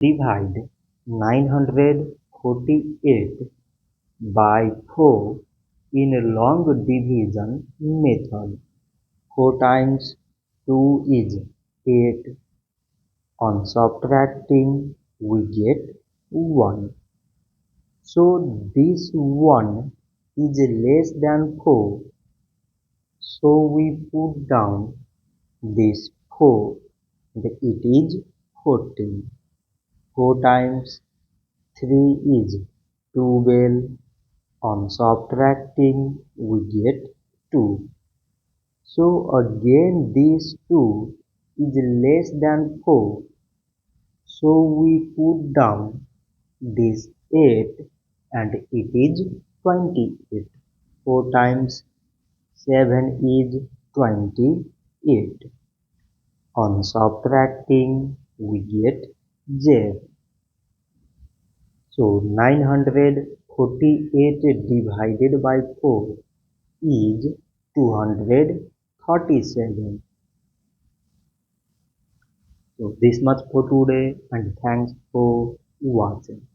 Divide 948 by 4 in a long division method. 4 times 2 is 8. On subtracting, we get 1. So this 1 is less than 4. So we put down this 4 and it is 14. 4 times 3 is 12. On subtracting, we get 2. So again this 2 is less than 4. So we put down this 8 and it is 28. 4 times 7 is 28. On subtracting, we get 0. So 948 divided by 4 is 237. So this much for today and thanks for watching.